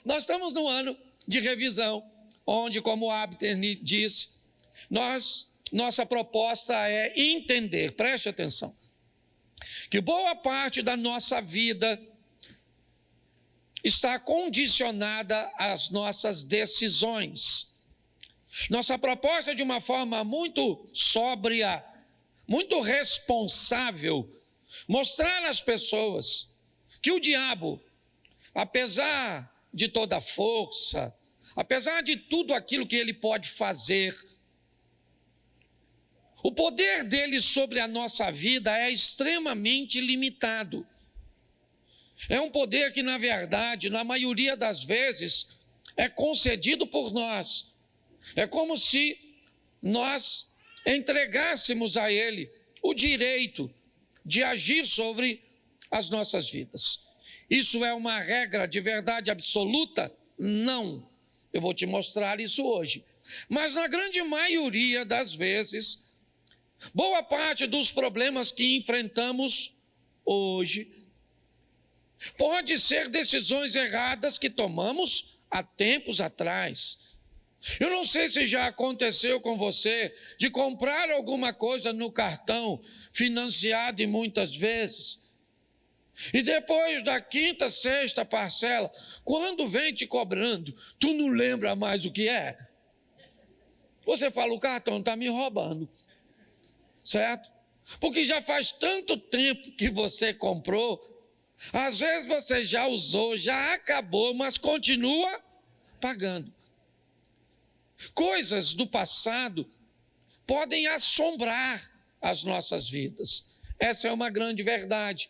Nós estamos no ano de revisão, onde, como o Abner disse, nossa proposta é entender, preste atenção, que boa parte da nossa vida está condicionada às nossas decisões. Nossa proposta é, de uma forma muito sóbria, muito responsável, mostrar às pessoas que o diabo, apesar de toda a força, apesar de tudo aquilo que ele pode fazer, o poder dele sobre a nossa vida é extremamente limitado. É um poder que, na verdade, na maioria das vezes, é concedido por nós. É como se nós entregássemos a ele o direito de agir sobre as nossas vidas. Isso é uma regra de verdade absoluta? Não. Eu vou te mostrar isso hoje. Mas na grande maioria das vezes, boa parte dos problemas que enfrentamos hoje pode ser decisões erradas que tomamos há tempos atrás. Eu não sei se já aconteceu com você de comprar alguma coisa no cartão, financiado muitas vezes, e depois da quinta, sexta parcela, quando vem te cobrando, tu não lembra mais o que é. Você fala, o cartão está me roubando, certo? Porque já faz tanto tempo que você comprou, às vezes você já usou, já acabou, mas continua pagando. Coisas do passado podem assombrar as nossas vidas. Essa é uma grande verdade.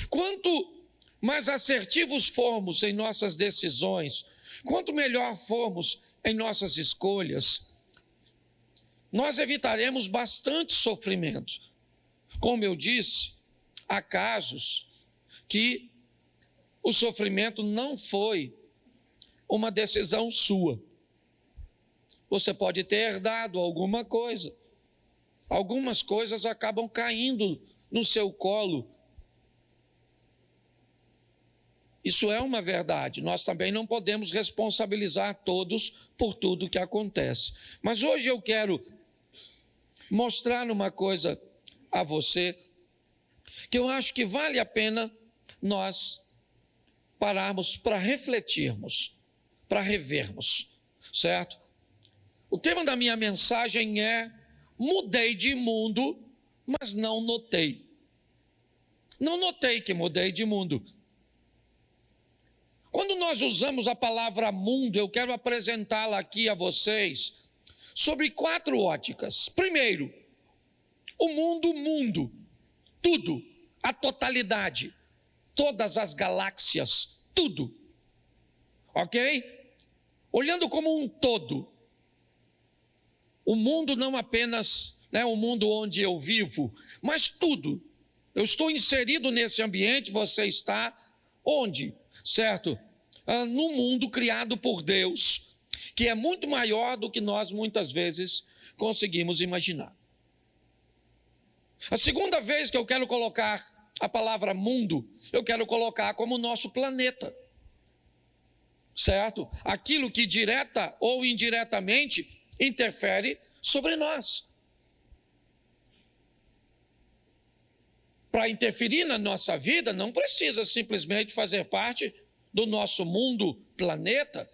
Quanto mais assertivos formos em nossas decisões, quanto melhor formos em nossas escolhas, nós evitaremos bastante sofrimento. Como eu disse, há casos que o sofrimento não foi uma decisão sua. Você pode ter herdado alguma coisa. Algumas coisas acabam caindo no seu colo. Isso é uma verdade. Nós também não podemos responsabilizar todos por tudo que acontece. Mas hoje eu quero mostrar uma coisa a você que eu acho que vale a pena nós pararmos para refletirmos, para revermos, certo? O tema da minha mensagem é: mudei de mundo, mas não notei. Não notei que mudei de mundo. Quando nós usamos a palavra mundo, eu quero apresentá-la aqui a vocês sobre 4 óticas. Primeiro, o mundo, tudo, a totalidade, todas as galáxias, tudo, ok? Olhando como um todo, o mundo não apenas, o mundo onde eu vivo, mas tudo. Eu estou inserido nesse ambiente, você está onde? Certo? No mundo criado por Deus, que é muito maior do que nós muitas vezes conseguimos imaginar. A segunda vez que eu quero colocar a palavra mundo, eu quero colocar como o nosso planeta, certo? Aquilo que direta ou indiretamente interfere sobre nós. Para interferir na nossa vida, não precisa simplesmente fazer parte do nosso mundo, planeta,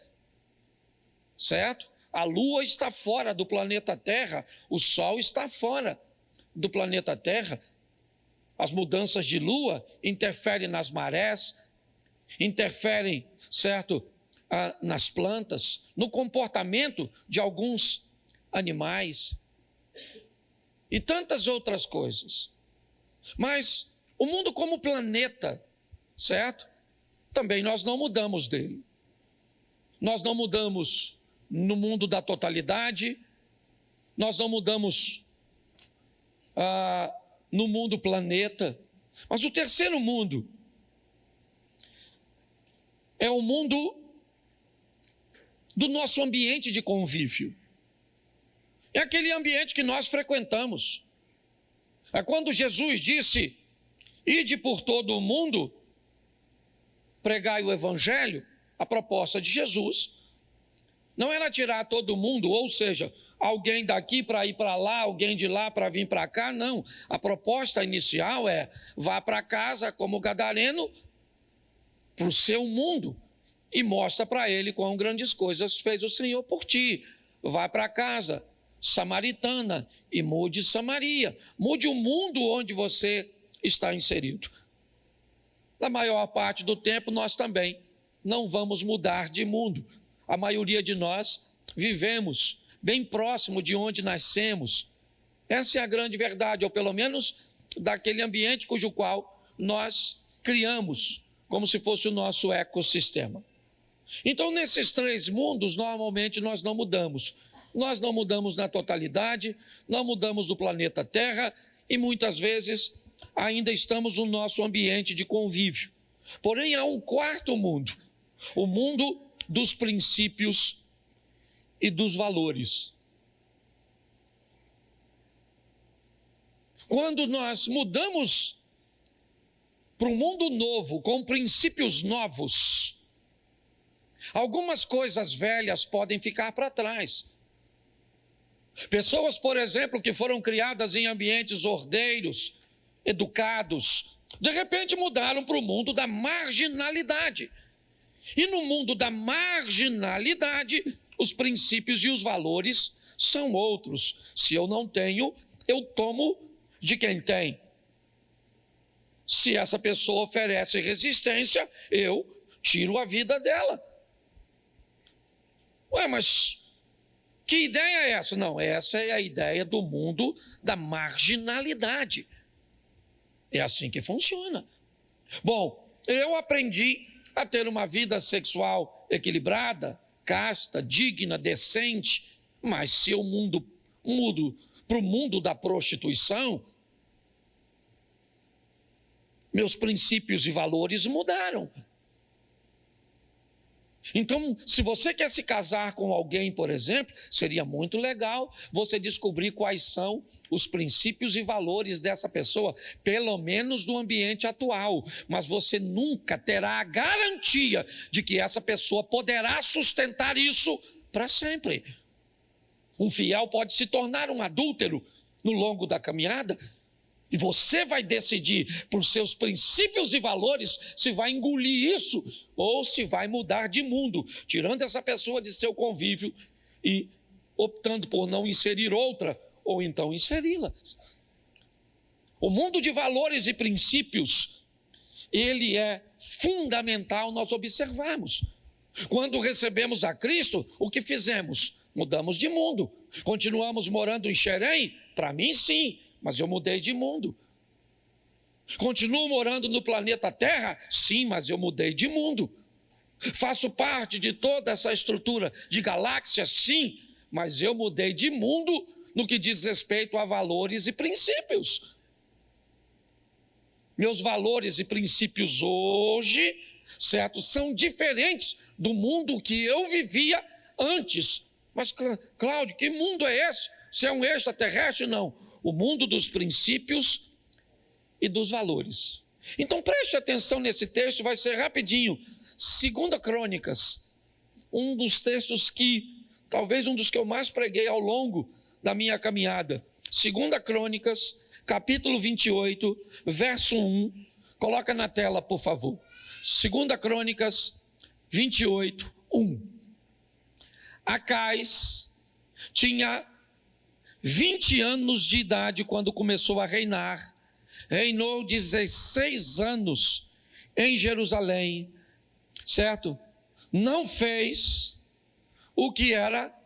certo? A Lua está fora do planeta Terra, o Sol está fora do planeta Terra. As mudanças de Lua interferem nas marés, interferem, certo, nas plantas, no comportamento de alguns animais e tantas outras coisas. Mas o mundo como planeta, certo? Também nós não mudamos dele. Nós não mudamos no mundo da totalidade, nós não mudamos no mundo planeta, mas o terceiro mundo é o mundo do nosso ambiente de convívio. É aquele ambiente que nós frequentamos. É quando Jesus disse: ide por todo o mundo, pregai o evangelho, a proposta de Jesus não era tirar todo mundo, ou seja, alguém daqui para ir para lá, alguém de lá para vir para cá, não. A proposta inicial é: vá para casa como gadareno, para o seu mundo, e mostra para ele quão grandes coisas fez o Senhor por ti. Vá para casa samaritana e mude Samaria, mude o mundo onde você está inserido. Na maior parte do tempo, nós também não vamos mudar de mundo. A maioria de nós vivemos bem próximo de onde nascemos. Essa é a grande verdade, ou pelo menos daquele ambiente cujo qual nós criamos, como se fosse o nosso ecossistema. Então, nesses três mundos, normalmente nós não mudamos. Nós não mudamos na totalidade, não mudamos do planeta Terra e muitas vezes ainda estamos no nosso ambiente de convívio. Porém, há um quarto mundo, o mundo dos princípios e dos valores. Quando nós mudamos para um mundo novo, com princípios novos, algumas coisas velhas podem ficar para trás. Pessoas, por exemplo, que foram criadas em ambientes ordeiros, educados, de repente mudaram para o mundo da marginalidade. E no mundo da marginalidade, os princípios e os valores são outros. Se eu não tenho, eu tomo de quem tem. Se essa pessoa oferece resistência, eu tiro a vida dela. Ué, mas que ideia é essa? Não, essa é a ideia do mundo da marginalidade. É assim que funciona. Bom, eu aprendi a ter uma vida sexual equilibrada, casta, digna, decente, mas se eu mudo para o mundo da prostituição, meus princípios e valores mudaram. Então, se você quer se casar com alguém, por exemplo, seria muito legal você descobrir quais são os princípios e valores dessa pessoa, pelo menos no ambiente atual. Mas você nunca terá a garantia de que essa pessoa poderá sustentar isso para sempre. Um fiel pode se tornar um adúltero no longo da caminhada. E você vai decidir por seus princípios e valores se vai engolir isso ou se vai mudar de mundo, tirando essa pessoa de seu convívio e optando por não inserir outra ou então inseri-la. O mundo de valores e princípios, ele é fundamental nós observarmos. Quando recebemos a Cristo, o que fizemos? Mudamos de mundo. Continuamos morando em Xerém? Para mim, sim. Mas eu mudei de mundo. Continuo morando no planeta Terra? Sim, mas eu mudei de mundo. Faço parte de toda essa estrutura de galáxias? Sim, mas eu mudei de mundo no que diz respeito a valores e princípios. Meus valores e princípios hoje, certo, são diferentes do mundo que eu vivia antes. Mas, Cláudio, que mundo é esse? Se é um extraterrestre? Não. O mundo dos princípios e dos valores. Então preste atenção nesse texto, vai ser rapidinho. 2 Crônicas, um dos textos que, talvez um dos que eu mais preguei ao longo da minha caminhada. 2 Crônicas, capítulo 28, verso 1. Coloca na tela, por favor. 2 Crônicas 28, 1. Acais tinha 20 anos de idade quando começou a reinar. Reinou 16 anos em Jerusalém, certo? Não fez o que era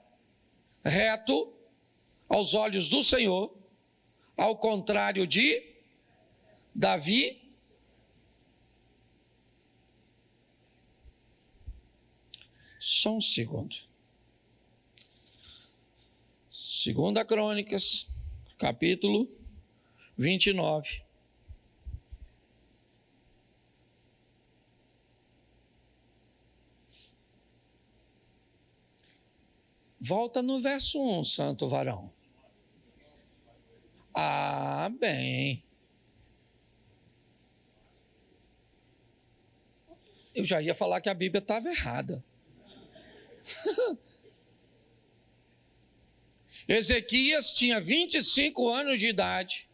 reto aos olhos do Senhor, ao contrário de Davi. Só um segundo. 2 Crônicas, capítulo 29. Volta no verso 1, santo varão. Ah, bem. Eu já ia falar que a Bíblia estava errada. Ezequias tinha 25 anos de idade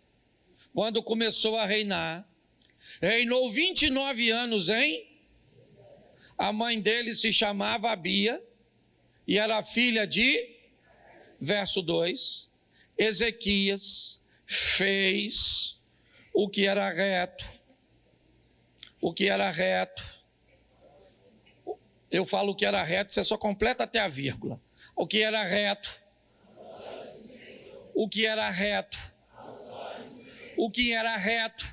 quando começou a reinar. Reinou 29 anos A mãe dele se chamava Abia e era filha de, verso 2, Ezequias fez o que era reto. O que era reto. Eu falo o que era reto, você só completa até a vírgula. O que era reto. O que era reto. O que era reto.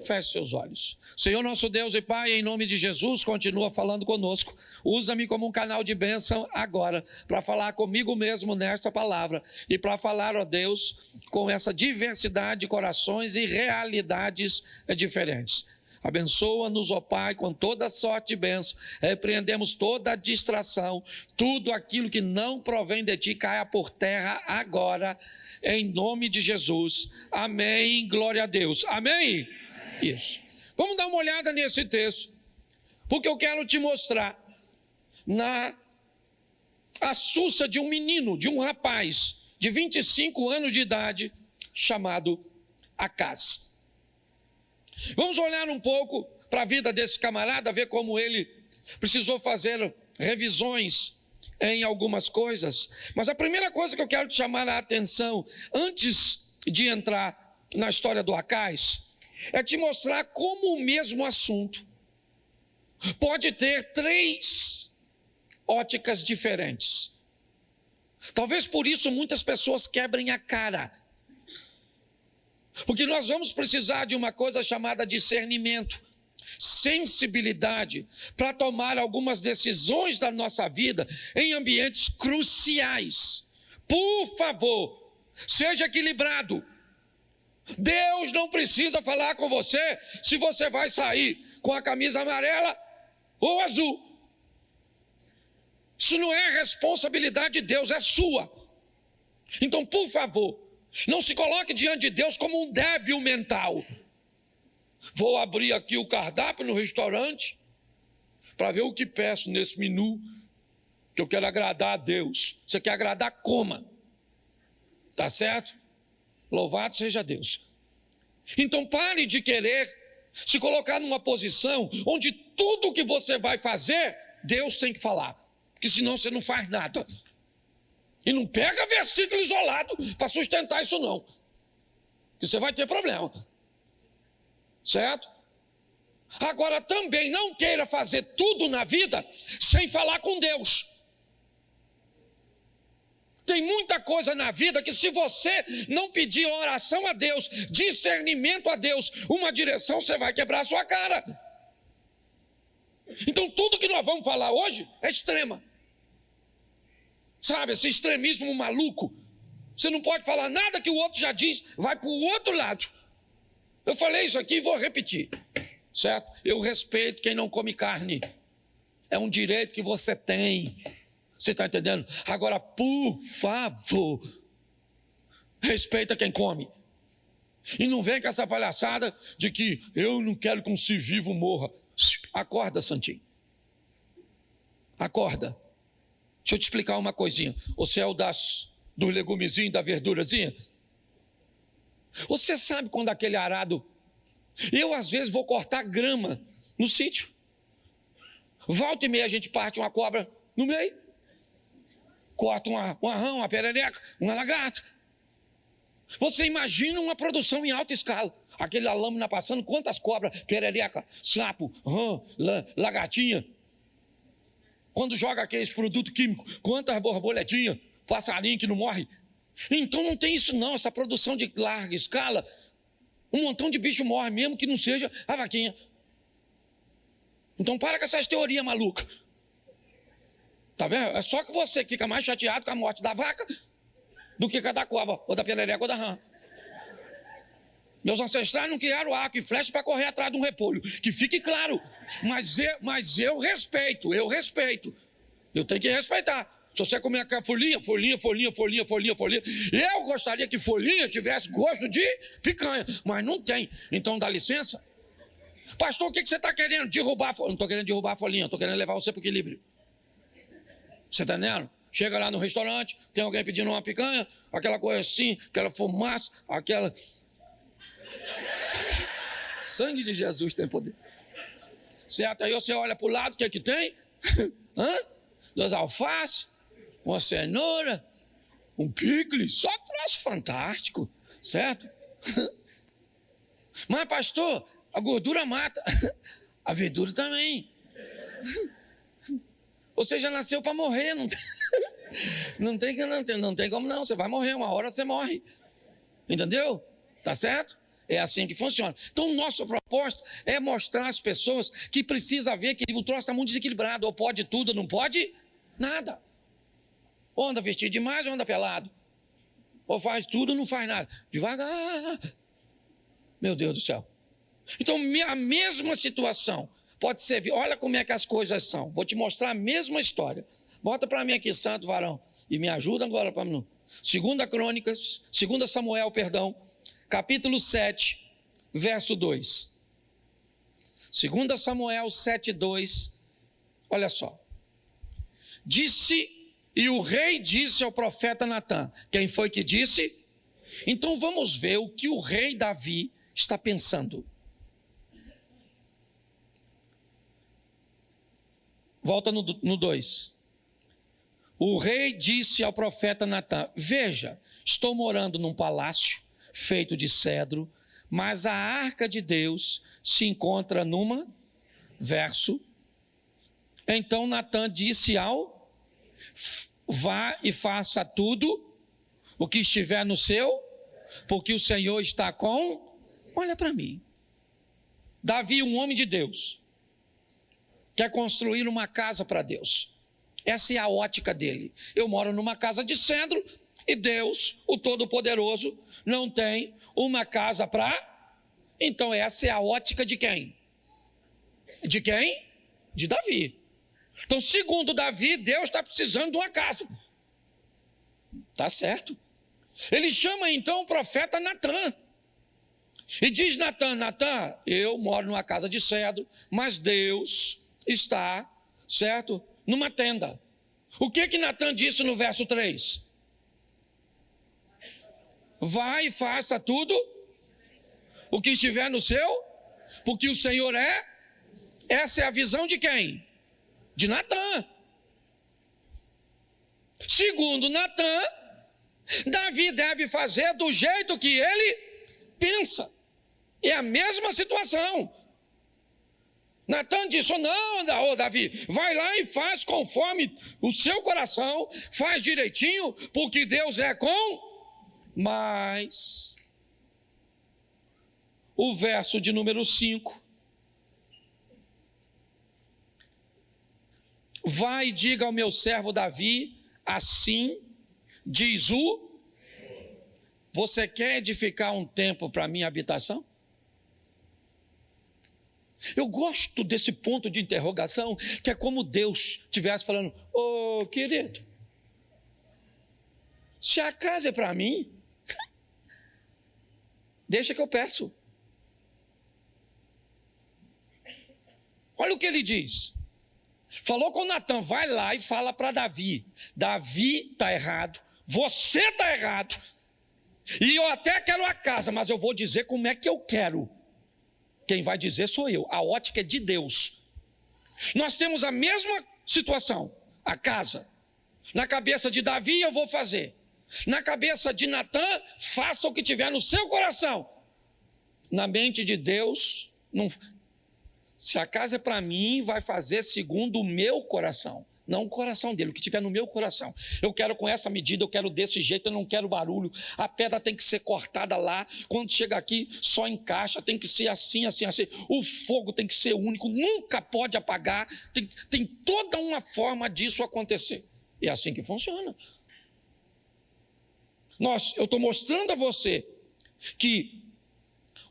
Feche seus olhos. Senhor nosso Deus e Pai, em nome de Jesus, continua falando conosco. Usa-me como um canal de bênção agora, para falar comigo mesmo nesta palavra. E para falar, ó Deus, com essa diversidade de corações e realidades diferentes. Abençoa-nos, ó Pai, com toda sorte e bênção. Repreendemos toda a distração. Tudo aquilo que não provém de Ti caia por terra agora, em nome de Jesus. Amém. Glória a Deus. Amém. Isso. Vamos dar uma olhada nesse texto, porque eu quero te mostrar na astúcia de um menino, de um rapaz de 25 anos de idade, chamado Acaz. Vamos olhar um pouco para a vida desse camarada, ver como ele precisou fazer revisões em algumas coisas. Mas a primeira coisa que eu quero te chamar a atenção, antes de entrar na história do Acaz, é te mostrar como o mesmo assunto pode ter 3 óticas diferentes. Talvez por isso muitas pessoas quebrem a cara. Porque nós vamos precisar de uma coisa chamada discernimento, sensibilidade, para tomar algumas decisões da nossa vida em ambientes cruciais. Por favor, seja equilibrado. Deus não precisa falar com você se você vai sair com a camisa amarela ou azul. Isso não é responsabilidade de Deus, é sua. Então, por favor, não se coloque diante de Deus como um débil mental. Vou abrir aqui o cardápio no restaurante para ver o que peço nesse menu, que eu quero agradar a Deus. Você quer agradar, coma. Tá certo? Louvado seja Deus. Então pare de querer se colocar numa posição onde tudo que você vai fazer, Deus tem que falar. Porque senão você não faz nada. E não pega versículo isolado para sustentar isso não. Porque você vai ter problema. Certo? Agora também não queira fazer tudo na vida sem falar com Deus. Tem muita coisa na vida que se você não pedir oração a Deus, discernimento a Deus, uma direção, você vai quebrar a sua cara. Então tudo que nós vamos falar hoje é extrema. Sabe, esse extremismo maluco. Você não pode falar nada que o outro já diz, vai para o outro lado. Eu falei isso aqui e vou repetir. Certo? Eu respeito quem não come carne. É um direito que você tem. Você está entendendo? Agora, por favor, respeita quem come. E não vem com essa palhaçada de que eu não quero que um ser vivo morra. Acorda, Santinho. Acorda. Deixa eu te explicar uma coisinha. Você é o dos legumezinhos, da verdurazinha? Você sabe quando aquele arado... Eu, às vezes, vou cortar grama no sítio. Volta e meia a gente parte uma cobra no meio. Corta uma rã, uma perereca, uma lagarta. Você imagina uma produção em alta escala. Aquela lâmina passando, quantas cobras, perereca, sapo, rã, lagartinha. Quando joga aqueles produtos químicos, quantas borboletinhas, passarinho que não morre. Então não tem isso não, essa produção de larga escala. Um montão de bicho morre, mesmo que não seja a vaquinha. Então para com essas teorias malucas. Tá vendo? É só que você que fica mais chateado com a morte da vaca do que com a da cobra, ou da perereca, ou da rã. Meus ancestrais não criaram arco e flecha para correr atrás de um repolho. Que fique claro. Mas eu respeito. Eu tenho que respeitar. Se você comer aquela folhinha, eu gostaria que folhinha tivesse gosto de picanha, mas não tem. Então dá licença. Pastor, o que você está querendo? Derrubar a folhinha. Não estou querendo derrubar a folhinha, estou querendo levar você para o equilíbrio. Você está entendendo? Chega lá no restaurante, tem alguém pedindo uma picanha, aquela coisa assim, aquela fumaça, aquela... Sangue de Jesus tem poder. Certo? Aí você olha para o lado, o que é que tem? Duas alfaces, uma cenoura, um picles, só troço fantástico, certo? Mas, pastor, a gordura mata, a verdura também. Você já nasceu para morrer, não tem como não, você vai morrer, uma hora você morre. Entendeu? Tá certo? É assim que funciona. Então, nossa proposta é mostrar às pessoas que precisa ver que o troço está muito desequilibrado, ou pode tudo, ou não pode nada. Ou anda vestido demais, ou anda pelado. Ou faz tudo, ou não faz nada. Devagar. Meu Deus do céu. Então, a mesma situação pode ser, olha como é que as coisas são. Vou te mostrar a mesma história. Bota para mim aqui, santo varão, e me ajuda agora para mim. 2 Samuel, capítulo 7, verso 2. 2 Samuel 7, 2. Olha só. E o rei disse ao profeta Natã. Quem foi que disse? Então vamos ver o que o rei Davi está pensando. Volta no 2. O rei disse ao profeta Natã: veja, estou morando num palácio feito de cedro, mas a arca de Deus se encontra numa... Verso. Então Natã disse ao... vá e faça tudo o que estiver no seu, porque o Senhor está com... Olha para mim. Davi, um homem de Deus, quer construir uma casa para Deus. Essa é a ótica dele. Eu moro numa casa de cedro e Deus, o Todo-Poderoso, não tem uma casa para... Então essa é a ótica de quem? De quem? De Davi. Então, segundo Davi, Deus está precisando de uma casa. Tá certo. Ele chama então o profeta Natã. E diz Natã: eu moro numa casa de cedro, mas Deus está, certo, numa tenda. O que Natã disse no verso 3? Vai e faça tudo o que estiver no seu, porque o Senhor é... Essa é a visão de quem? De Natã. Segundo Natã, Davi deve fazer do jeito que ele pensa. É a mesma situação. Natã disse: não, Davi, vai lá e faz conforme o seu coração, faz direitinho, porque Deus é com... Mas o verso de número 5. Vai e diga ao meu servo Davi, assim diz o... Você quer edificar um templo para a minha habitação? Eu gosto desse ponto de interrogação, que é como Deus estivesse falando: ô querido, se a casa é para mim, deixa que eu peço. Olha o que ele diz. Falou com Natã: vai lá e fala para Davi. Davi está errado, você está errado, e eu até quero a casa, mas eu vou dizer como é que eu quero. Quem vai dizer sou eu. A ótica é de Deus. Nós temos a mesma situação. A casa. Na cabeça de Davi eu vou fazer. Na cabeça de Natã, faça o que tiver no seu coração. Na mente de Deus, não... Se a casa é para mim, vai fazer segundo o meu coração, não o coração dele, o que tiver no meu coração. Eu quero com essa medida, eu quero desse jeito, eu não quero barulho. A pedra tem que ser cortada lá, quando chega aqui só encaixa, tem que ser assim, assim, assim. O fogo tem que ser único, nunca pode apagar, tem toda uma forma disso acontecer. É assim que funciona. Eu estou mostrando a você que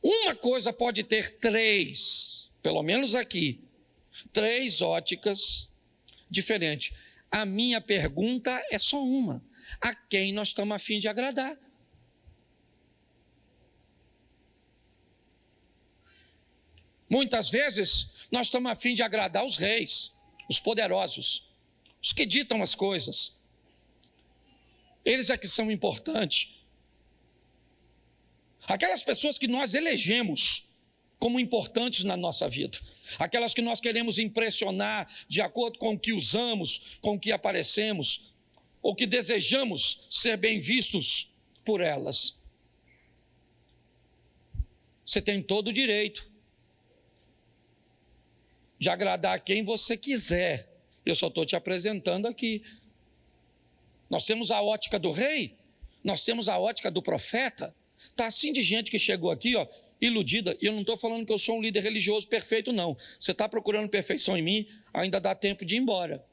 uma coisa pode ter três, pelo menos aqui, três óticas diferentes. A minha pergunta é só uma: a quem nós estamos a fim de agradar? Muitas vezes nós estamos a fim de agradar os reis, os poderosos, os que ditam as coisas. Eles é que são importantes. Aquelas pessoas que nós elegemos como importantes na nossa vida. Aquelas que nós queremos impressionar de acordo com o que usamos, com o que aparecemos, ou que desejamos ser bem vistos por elas. Você tem todo o direito de agradar a quem você quiser. Eu só estou te apresentando aqui. Nós temos a ótica do rei, nós temos a ótica do profeta. Está assim de gente que chegou aqui, ó, iludida. E eu não estou falando que eu sou um líder religioso perfeito, não. Você está procurando perfeição em mim, ainda dá tempo de ir embora.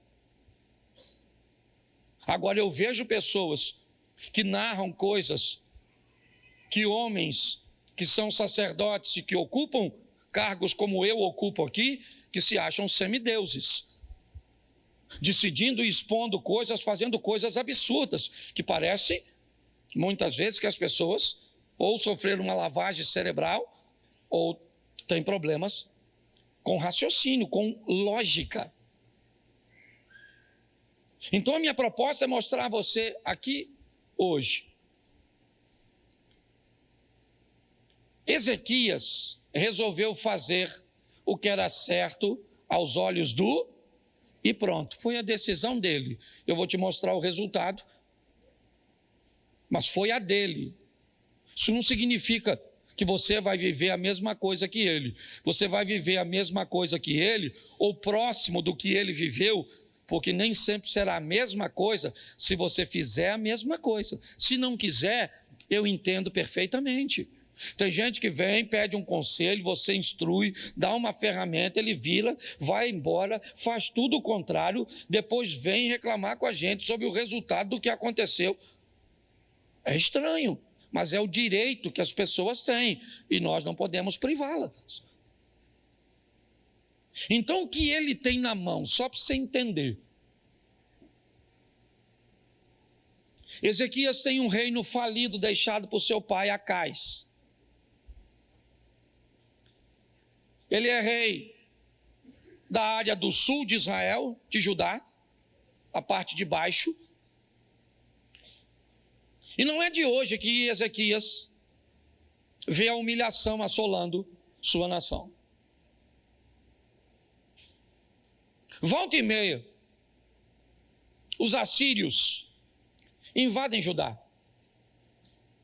Agora eu vejo pessoas que narram coisas que homens que são sacerdotes e que ocupam cargos como eu ocupo aqui, que se acham semideuses, decidindo e expondo coisas, fazendo coisas absurdas, que parece, muitas vezes, que as pessoas ou sofreram uma lavagem cerebral, ou têm problemas com raciocínio, com lógica. Então a minha proposta é mostrar a você aqui, hoje, Ezequias resolveu fazer o que era certo aos olhos do... E pronto, foi a decisão dele. Eu vou te mostrar o resultado, mas foi a dele. Isso não significa que você vai viver a mesma coisa que ele. Você vai viver a mesma coisa que ele, ou próximo do que ele viveu, porque nem sempre será a mesma coisa se você fizer a mesma coisa. Se não quiser, eu entendo perfeitamente. Tem gente que vem, pede um conselho, você instrui, dá uma ferramenta, ele vira, vai embora, faz tudo o contrário, depois vem reclamar com a gente sobre o resultado do que aconteceu. É estranho, mas é o direito que as pessoas têm e nós não podemos privá-las. Então o que ele tem na mão, só para você entender. Ezequias tem um reino falido deixado por seu pai Acais. Ele é rei da área do sul de Israel, de Judá, a parte de baixo. E não é de hoje que Ezequias vê a humilhação assolando sua nação. Volta e meia, os assírios invadem Judá,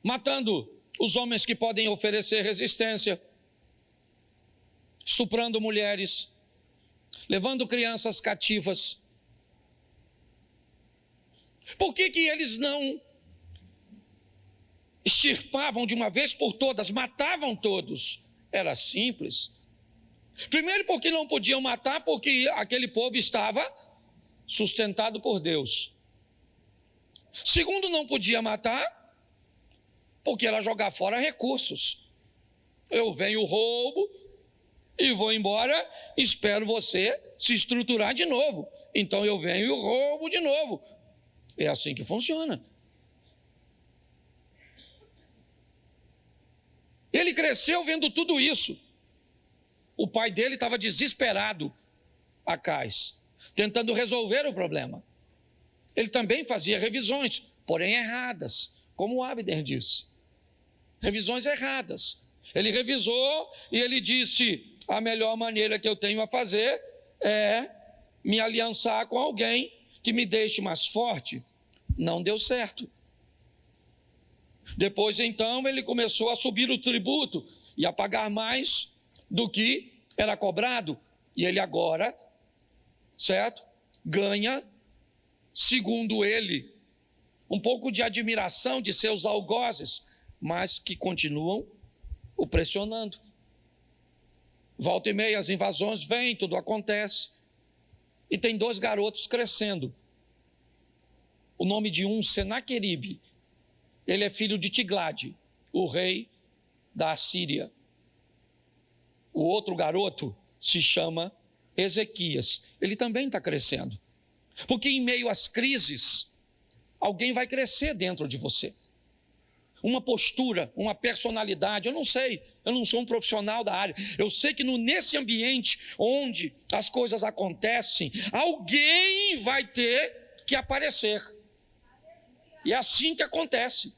matando os homens que podem oferecer resistência, estuprando mulheres, levando crianças cativas. Por que eles não extirpavam de uma vez por todas, matavam todos? Era simples. Primeiro, porque não podiam matar, porque aquele povo estava sustentado por Deus. Segundo, não podia matar, porque era jogar fora recursos. Eu venho, roubo e vou embora, espero você se estruturar de novo. Então eu venho e roubo de novo. É assim que funciona. Ele cresceu vendo tudo isso. O pai dele estava desesperado, Acais, tentando resolver o problema. Ele também fazia revisões, porém erradas, como o Abner disse. Revisões erradas. Ele revisou e ele disse: a melhor maneira que eu tenho a fazer é me aliançar com alguém que me deixe mais forte. Não deu certo. Depois, então, ele começou a subir o tributo e a pagar mais do que era cobrado. E ele agora, certo, ganha, segundo ele, um pouco de admiração de seus algozes, mas que continuam o pressionando. Volta e meia, as invasões vêm, tudo acontece. E tem 2 garotos crescendo. O nome de um, Senaqueribe. Ele é filho de Tiglade, o rei da Assíria. O outro garoto se chama Ezequias. Ele também está crescendo. Porque em meio às crises, alguém vai crescer dentro de você. uma postura, uma personalidade, eu não sei, eu não sou um profissional da área. Eu sei que nesse ambiente onde as coisas acontecem, alguém vai ter que aparecer. E é assim que acontece.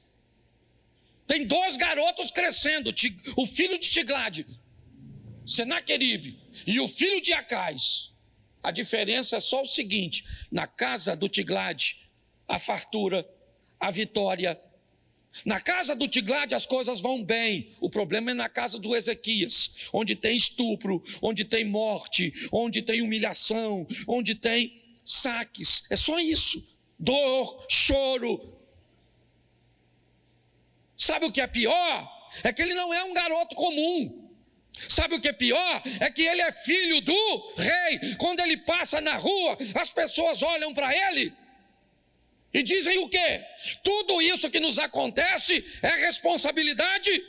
Tem 2 garotos crescendo, o filho de Tiglade, Senaqueribe, e o filho de Acais. A diferença é só o seguinte: na casa do Tiglade, a fartura, a vitória. Na casa do Tiglade as coisas vão bem. O problema é na casa do Ezequias, onde tem estupro, onde tem morte, onde tem humilhação, onde tem saques. É só isso. Dor, choro. Sabe o que é pior? É que ele não é um garoto comum. Sabe o que é pior? É que ele é filho do rei. Quando ele passa na rua, as pessoas olham para ele e dizem o quê? Tudo isso que nos acontece é responsabilidade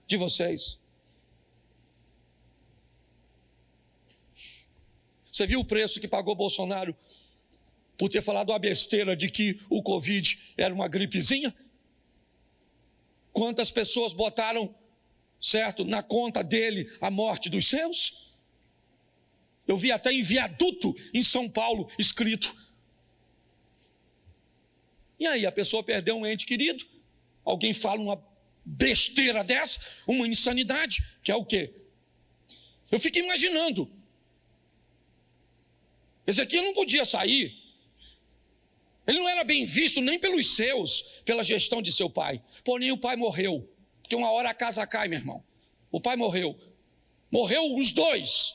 de vocês. Você viu o preço que pagou Bolsonaro por ter falado a besteira de que o Covid era uma gripezinha? Quantas pessoas botaram, certo, na conta dele a morte dos seus? Eu vi até em viaduto em São Paulo escrito. E aí a pessoa perdeu um ente querido, alguém fala uma besteira dessa, uma insanidade, que é o quê? Eu fico imaginando. Esse aqui não podia sair. Ele não era bem visto nem pelos seus, pela gestão de seu pai. Porém o pai morreu, porque uma hora a casa cai, meu irmão. O pai morreu. Morreu os 2.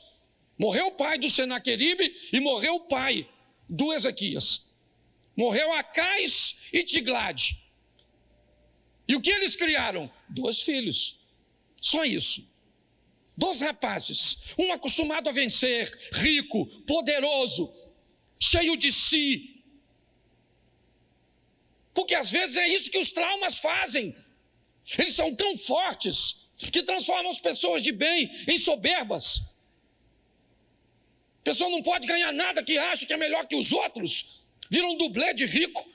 Morreu o pai do Senaqueribe e morreu o pai do Ezequias. Morreu Acais e Tiglade. E o que eles criaram? 2 filhos. Só isso. 2 rapazes. Um acostumado a vencer, rico, poderoso, cheio de si. Porque às vezes é isso que os traumas fazem. Eles são tão fortes que transformam as pessoas de bem em soberbas. A pessoa não pode ganhar nada que acha que é melhor que os outros. Vira um dublê de rico.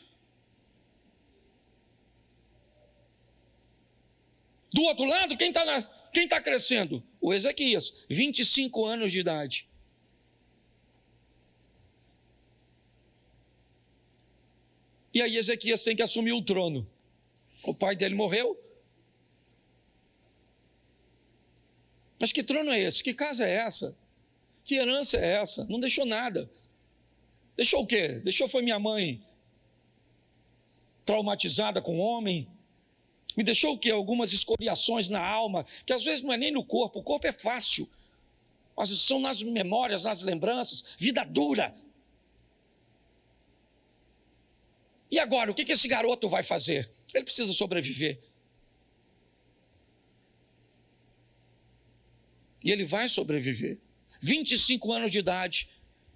Do outro lado, quem está crescendo? O Ezequias, 25 anos de idade. E aí Ezequias tem que assumir o trono. O pai dele morreu. Mas que trono é esse? Que casa é essa? Que herança é essa? Não deixou nada. Deixou o quê? Deixou foi minha mãe traumatizada com o homem. Me deixou o quê? Algumas escoriações na alma, que às vezes não é nem no corpo. O corpo é fácil. Mas são nas memórias, nas lembranças. Vida dura. E agora, o que esse garoto vai fazer? Ele precisa sobreviver. E ele vai sobreviver. 25 anos de idade,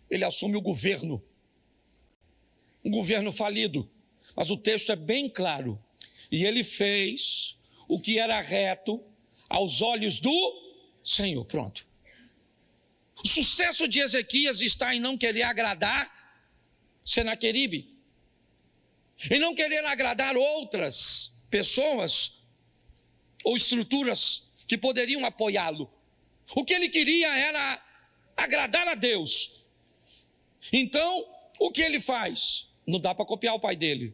ele assume o governo. Um governo falido. Mas o texto é bem claro. E ele fez o que era reto aos olhos do Senhor. Pronto. O sucesso de Ezequias está em não querer agradar Senaqueribe. Em não querer agradar outras pessoas ou estruturas que poderiam apoiá-lo. O que ele queria era agradar a Deus. Então, o que ele faz? Não dá para copiar o pai dele.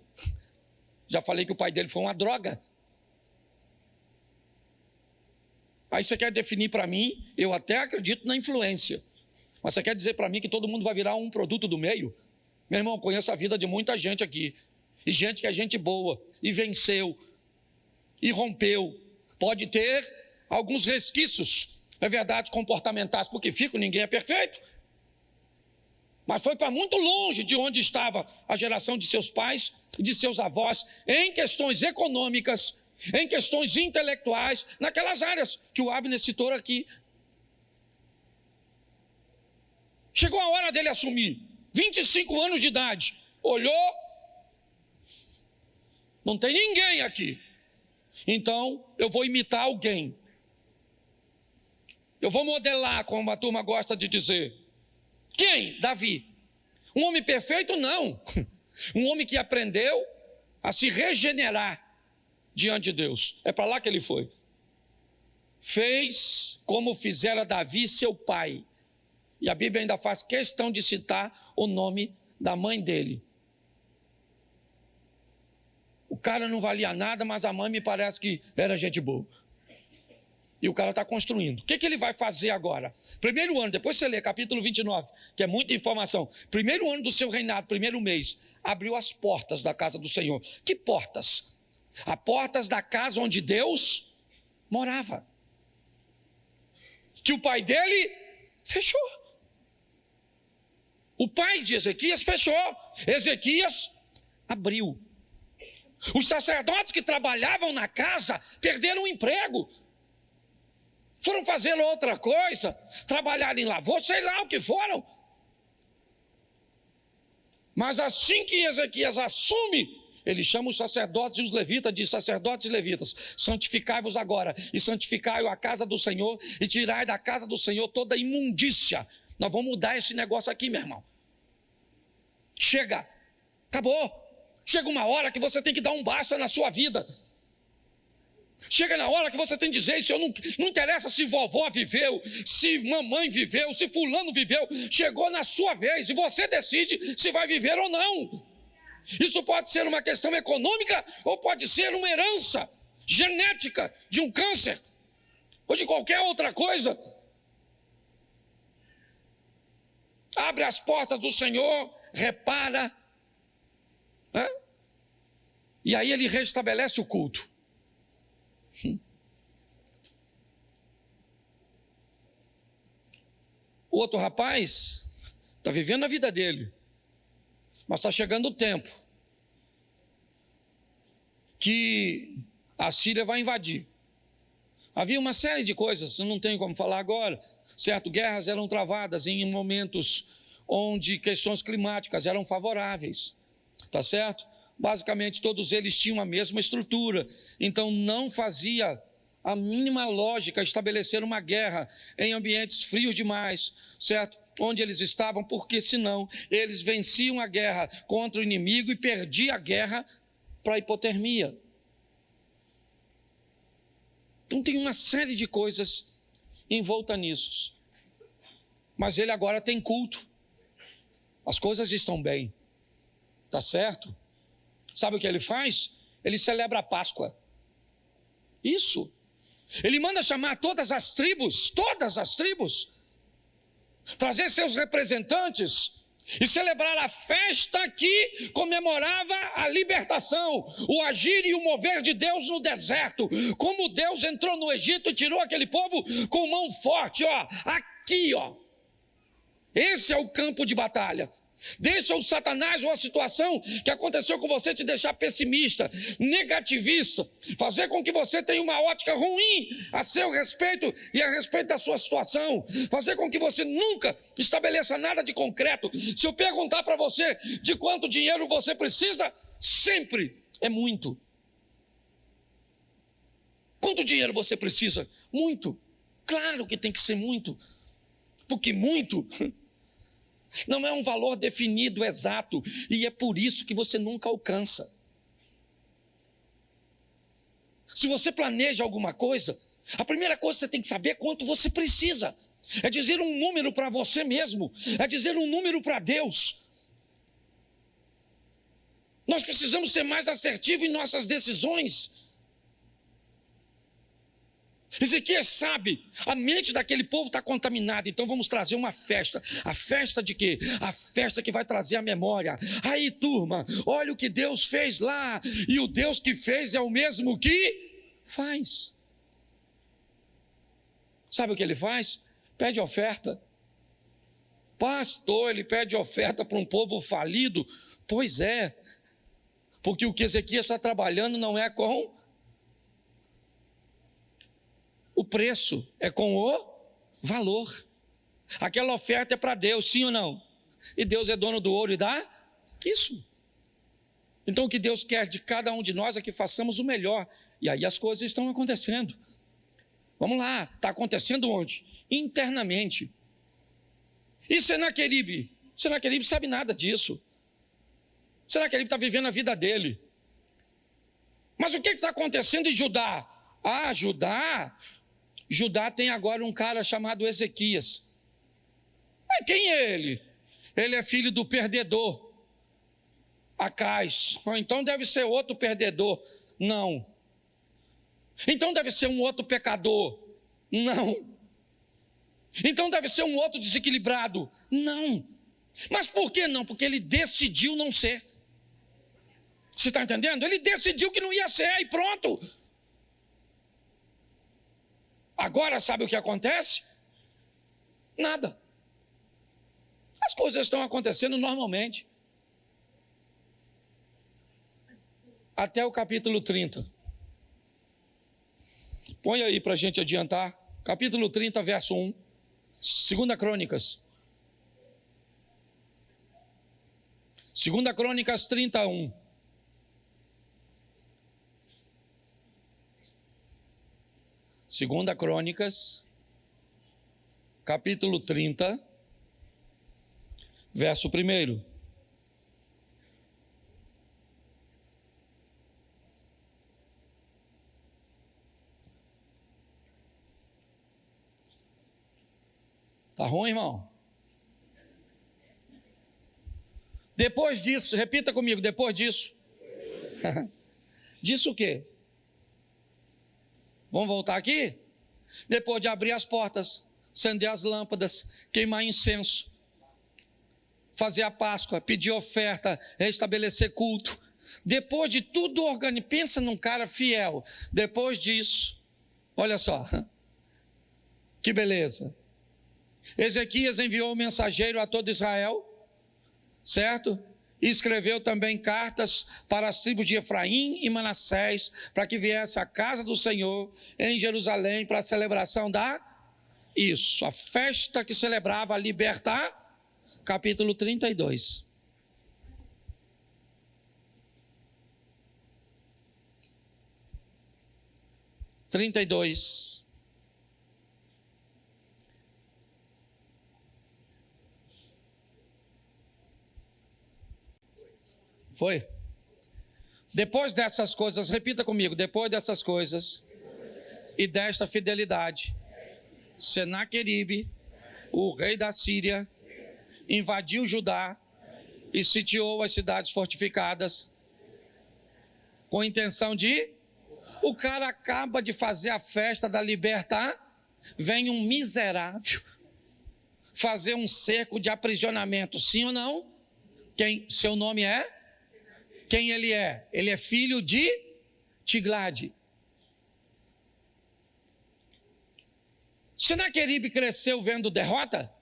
Já falei que o pai dele foi uma droga. Aí você quer definir para mim, eu até acredito na influência, mas você quer dizer para mim que todo mundo vai virar um produto do meio? Meu irmão, eu conheço a vida de muita gente aqui. E gente que é gente boa, e venceu, e rompeu. Pode ter alguns resquícios, é verdade, comportamentais, porque ninguém é perfeito. Mas foi para muito longe de onde estava a geração de seus pais e de seus avós, em questões econômicas, em questões intelectuais, naquelas áreas que o Abner citou aqui. Chegou a hora dele assumir, 25 anos de idade, olhou, não tem ninguém aqui. Então, eu vou imitar alguém. Eu vou modelar, como a turma gosta de dizer. Quem? Davi. Um homem perfeito? Não. Um homem que aprendeu a se regenerar. diante de Deus. É para lá que ele foi. Fez como fizera Davi, seu pai. E a Bíblia ainda faz questão de citar o nome da mãe dele. O cara não valia nada, mas a mãe me parece que era gente boa. E o cara está construindo. O que ele vai fazer agora? Primeiro ano, depois você lê capítulo 29, que é muita informação. Primeiro ano do seu reinado, primeiro mês, abriu as portas da casa do Senhor. Que portas? As portas da casa onde Deus morava. Que o pai dele fechou. O pai de Ezequias fechou. Ezequias abriu. Os sacerdotes que trabalhavam na casa perderam o emprego. Foram fazer outra coisa, trabalhar em lavoura, sei lá o que foram. Mas assim que Ezequias assume, ele chama os sacerdotes e os levitas, diz: sacerdotes e levitas, santificai-vos agora, e santificai a casa do Senhor, e tirai da casa do Senhor toda imundícia. Nós vamos mudar esse negócio aqui, meu irmão. Chega, acabou. Chega uma hora que você tem que dar um basta na sua vida. Chega na hora que você tem que dizer isso. Não interessa se vovó viveu, se mamãe viveu, se fulano viveu. Chegou na sua vez e você decide se vai viver ou não. Isso pode ser uma questão econômica ou pode ser uma herança genética de um câncer ou de qualquer outra coisa. Abre as portas do Senhor, repara, né? E aí ele restabelece o culto. O outro rapaz está vivendo a vida dele, mas está chegando o tempo que a Síria vai invadir. Havia uma série de coisas, eu não tenho como falar agora, certo? Guerras eram travadas em momentos onde questões climáticas eram favoráveis, tá certo? Basicamente todos eles tinham a mesma estrutura, então não fazia a mínima lógica estabelecer uma guerra em ambientes frios demais, certo? Onde eles estavam, porque senão eles venciam a guerra contra o inimigo e perdiam a guerra para a hipotermia. Então tem uma série de coisas envolta nisso. Mas ele agora tem culto. As coisas estão bem. Tá certo? Sabe o que ele faz? Ele celebra a Páscoa. Isso. Ele manda chamar todas as tribos, trazer seus representantes e celebrar a festa que comemorava a libertação, o agir e o mover de Deus no deserto, como Deus entrou no Egito e tirou aquele povo com mão forte, ó, aqui, ó. Esse é o campo de batalha. Deixa o Satanás ou a situação que aconteceu com você te deixar pessimista, negativista, fazer com que você tenha uma ótica ruim a seu respeito e a respeito da sua situação, fazer com que você nunca estabeleça nada de concreto. Se eu perguntar para você de quanto dinheiro você precisa, sempre é muito. Quanto dinheiro você precisa? Muito. Claro que tem que ser muito, porque muito não é um valor definido exato, e é por isso que você nunca alcança. Se você planeja alguma coisa, a primeira coisa que você tem que saber é quanto você precisa. É dizer um número para você mesmo, é dizer um número para Deus. Nós precisamos ser mais assertivos em nossas decisões. Ezequias sabe, a mente daquele povo está contaminada, então vamos trazer uma festa. A festa de quê? A festa que vai trazer a memória. Aí, turma, olha o que Deus fez lá, e o Deus que fez é o mesmo que faz. Sabe o que ele faz? Pede oferta. Pastor, ele pede oferta para um povo falido? Pois é, porque o que Ezequias está trabalhando não é com o preço, é com o valor. Aquela oferta é para Deus, sim ou não? E Deus é dono do ouro e dá isso. Então o que Deus quer de cada um de nós é que façamos o melhor. E aí as coisas estão acontecendo. Vamos lá, está acontecendo onde? Internamente. E Senaqueribe? Senaqueribe sabe nada disso. Senaqueribe está vivendo a vida dele. Mas o que está acontecendo em Judá? Judá tem agora um cara chamado Ezequias. Quem é ele? Ele é filho do perdedor, Acais. Então deve ser outro perdedor. Não. Então deve ser um outro pecador. Não. Então deve ser um outro desequilibrado. Não. Mas por que não? Porque ele decidiu não ser. Você está entendendo? Ele decidiu que não ia ser e pronto. Agora sabe o que acontece? Nada. As coisas estão acontecendo normalmente. Até o capítulo 30. Põe aí para a gente adiantar. Capítulo 30, verso 1. 2 Crônicas. 2 Crônicas 31. Segunda Crônicas, capítulo 30, verso 1. Tá ruim, irmão? Depois disso, repita comigo, depois disso. Disso o quê? Vamos voltar aqui? Depois de abrir as portas, acender as lâmpadas, queimar incenso, fazer a Páscoa, pedir oferta, restabelecer culto. Depois de tudo organizado, pensa num cara fiel. Depois disso, olha só, que beleza. Ezequias enviou um mensageiro a todo Israel, certo? E escreveu também cartas para as tribos de Efraim e Manassés, para que viesse à casa do Senhor em Jerusalém para a celebração a festa que celebrava a libertar, capítulo 32. Foi? Depois dessas coisas, repita comigo, depois dessas coisas e desta fidelidade, Senaqueribe, o rei da Síria, invadiu Judá e sitiou as cidades fortificadas com a intenção de... O cara acaba de fazer a festa da libertar, vem um miserável fazer um cerco de aprisionamento, sim ou não? Seu nome é? Quem ele é? Ele é filho de Tiglade. Senaqueribe cresceu vendo derrota?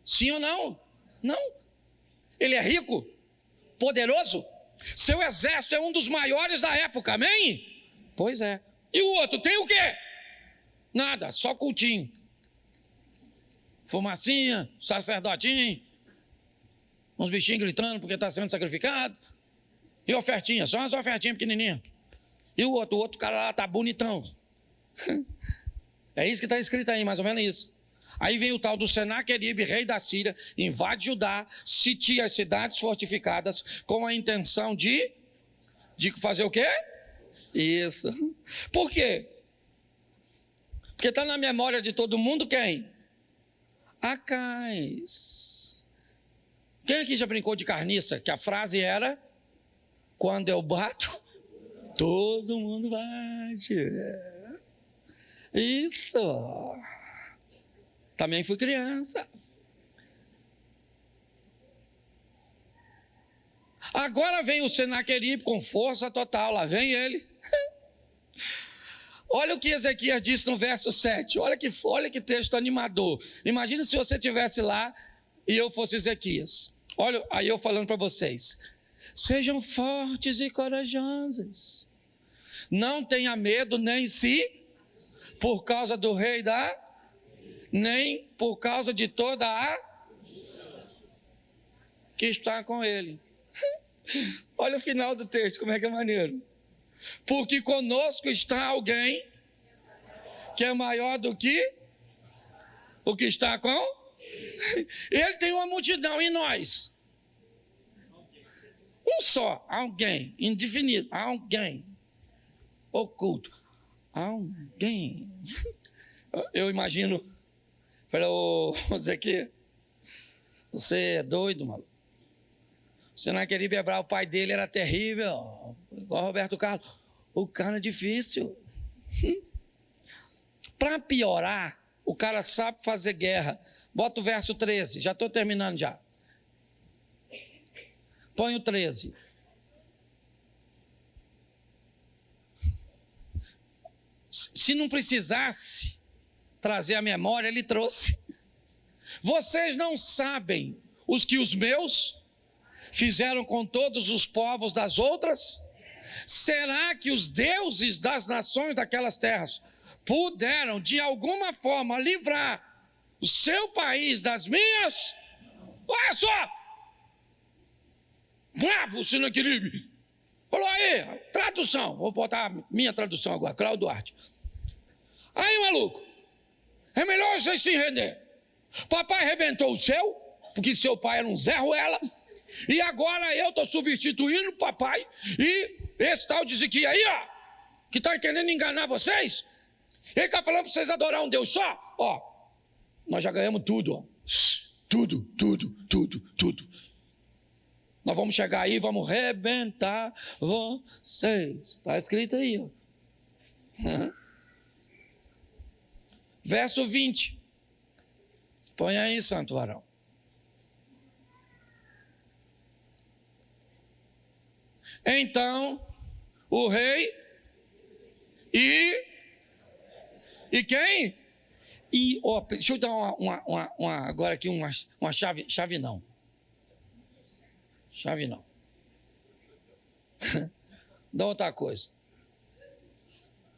Sim ou não? Não. Ele é rico, poderoso. Seu exército é um dos maiores da época, amém? Pois é. E o outro tem o quê? Nada, só cultinho. Fumacinha, sacerdotinho, uns bichinhos gritando porque está sendo sacrificado. E ofertinha, só umas ofertinhas pequenininhas. E o outro cara lá está bonitão. É isso que está escrito aí, mais ou menos isso. Aí vem o tal do Senaqueribe, rei da Síria, invade Judá, sitia as cidades fortificadas com a intenção de fazer o quê? Isso. Por quê? Porque está na memória de todo mundo quem? Acais. Quem aqui já brincou de carniça? Que a frase era... Quando eu bato, todo mundo bate. Isso. Também fui criança. Agora vem o Senaqueribe com força total. Lá vem ele. Olha o que Ezequias disse no verso 7. Olha que texto animador. Imagina se você estivesse lá e eu fosse Ezequias. Olha, aí eu falando para vocês. Sejam fortes e corajosos. Não tenha medo nem por causa do rei nem por causa de toda a que está com ele. Olha o final do texto, como é que é maneiro. Porque conosco está alguém que é maior do que o que está com ele. Tem uma multidão e nós. Um só, alguém, indefinido, alguém. oculto. Alguém. Eu imagino, falei, ô Zequias, você é doido, maluco. Você não queria quebrar, o pai dele era terrível, igual Roberto Carlos. O cara é difícil. Para piorar, o cara sabe fazer guerra. Bota o verso 13, já estou terminando já. Põe o 13. Se não precisasse trazer a memória, ele trouxe. Vocês não sabem os que os meus fizeram com todos os povos das outras? Será que os deuses das nações daquelas terras puderam, de alguma forma, livrar o seu país das minhas? Olha só! Bravo, Sinaqueribe! Falou aí, tradução. Vou botar minha tradução agora, Cláudio Duarte. Aí, maluco, é melhor vocês se render. Papai arrebentou o seu, porque seu pai era um Zé Ruela, e agora eu estou substituindo o papai, e esse tal de Ezequias aí, ó, que está querendo enganar vocês, ele está falando para vocês adorar um Deus só, ó, nós já ganhamos tudo, ó. Tudo. Nós vamos chegar aí, vamos arrebentar vocês. Está escrito aí, ó. Verso 20. Põe aí, santo varão. Então, o rei e quem? E, ó, deixa eu dar agora aqui uma chave não. Chave não. Dá outra coisa.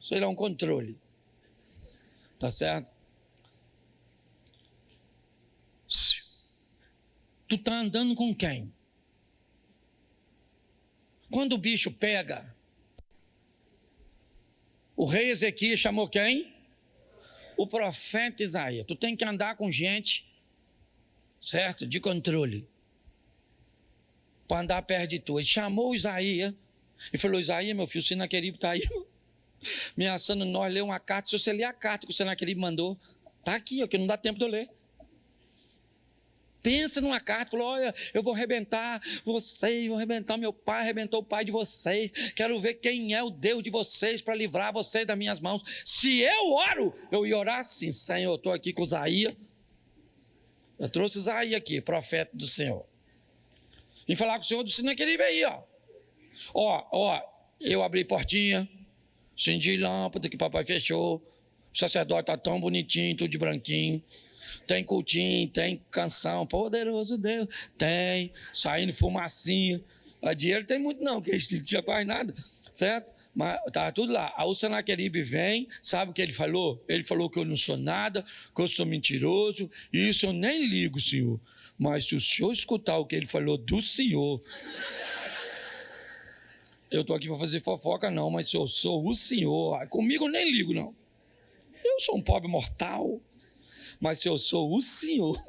Isso aí é um controle. Tá certo? Tu tá andando com quem? Quando o bicho pega, o rei Ezequias chamou quem? O profeta Isaías. Tu tem que andar com gente, certo? De controle. Para andar perto de tu. Ele chamou Isaías e falou: Isaías, meu filho, o Sinaqueribe está aí ameaçando nós ler uma carta. Se você ler a carta que o Sinaqueribe mandou, está aqui, ó, que não dá tempo de eu ler. Pensa numa carta, falou: olha, eu vou arrebentar vocês, vou arrebentar meu pai, arrebentou o pai de vocês, quero ver quem é o Deus de vocês para livrar vocês das minhas mãos. Se eu oro, eu ia orar assim: Senhor, eu estou aqui com Isaías, eu trouxe Isaías aqui, profeta do Senhor, vim falar com o Senhor do Sinaqueribe aí, ó, eu abri portinha, acendi lâmpada que o papai fechou, o sacerdote está tão bonitinho, tudo de branquinho, tem cultinho, tem canção, poderoso Deus, tem, saindo fumacinha, a dinheiro tem muito não, porque eles não tinham quase nada, certo? Mas tá tudo lá. Aí o Sinaqueribe vem, sabe o que ele falou? Ele falou que eu não sou nada, que eu sou mentiroso, e isso eu nem ligo, senhor. Mas se o senhor escutar o que ele falou do senhor, eu estou aqui para fazer fofoca não, mas se eu sou o senhor, comigo eu nem ligo não. Eu sou um pobre mortal, mas se eu sou o senhor,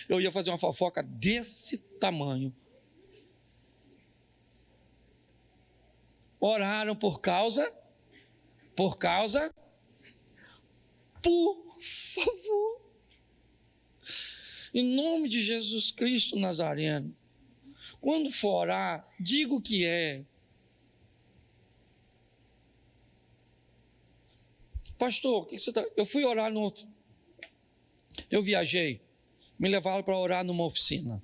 eu ia fazer uma fofoca desse tamanho. Oraram por favor, em nome de Jesus Cristo Nazareno, quando for orar, diga o que é. Pastor, o que você tá... Eu fui orar eu viajei, me levaram para orar numa oficina.